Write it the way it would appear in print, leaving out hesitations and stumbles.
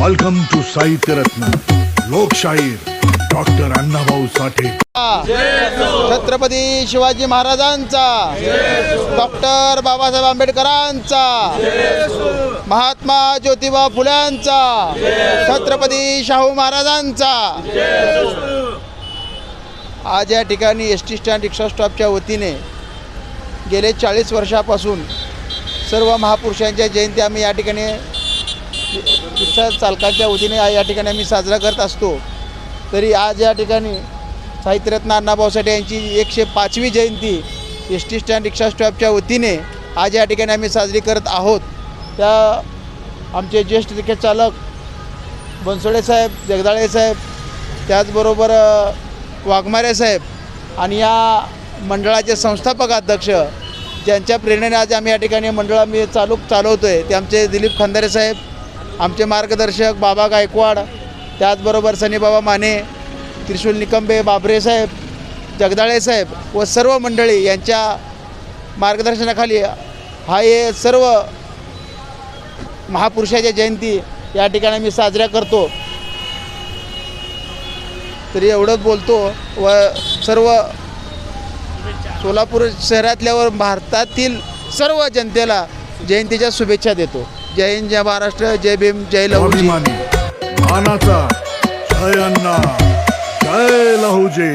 Welcome to साहित्य रत्न लोकशाहीर डॉक्टर अण्णाभाऊ साठे। छत्रपती शिवाजी महाराजांचा, डॉक्टर बाबासाहेब आंबेडकरांचा, महात्मा ज्योतिबा फुल्यांचा, छत्रपती शाहू महाराजांचा। आज या ठिकाणी एस टी स्टँड रिक्षा स्टॉपच्या वतीने गेले 40 वर्षापासून सर्व महापुरुषांच्या जयंती आम्ही या ठिकाणी रिक्षा चालकांच्या वतीने या ठिकाणी आम्ही साजरा करत असतो। तरी आज या ठिकाणी साहित्यरत्न अण्णाभाऊ साठे यांची 105वी जयंती एस टी स्टँड रिक्षा स्टॉपच्या वतीने आज या ठिकाणी आम्ही साजरी करत आहोत। त्या आमचे ज्येष्ठ रिक्षा चालक बनसोडे साहेब, जगदाळे साहेब, त्याचबरोबर वाघमारे साहेब आणि या मंडळाचे संस्थापक अध्यक्ष ज्यांच्या प्रेरणेने आज आम्ही या ठिकाणी मंडळ आम्ही चालवतो आहे ते आमचे दिलीप खंदारे साहेब, आमचे मार्गदर्शक बाबा गायकवाड, त्याचबरोबर सनीबाबा माने, त्रिशूल निकंबे, बाबरे साहेब, जगदाळे साहेब व सर्व मंडळी यांच्या मार्गदर्शनाखाली हे सर्व महापुरुषाच्या जयंती या ठिकाणी आम्ही साजऱ्या करतो। तरी एवढंच बोलतो व सर्व सोलापूर शहरातल्या व भारतातील सर्व जनतेला जयंतीच्या शुभेच्छा देतो। जय हिंद, जय महाराष्ट्र, जय भीम, जय लहुजी। मानाचा जय अण्णा, जय लहुजी।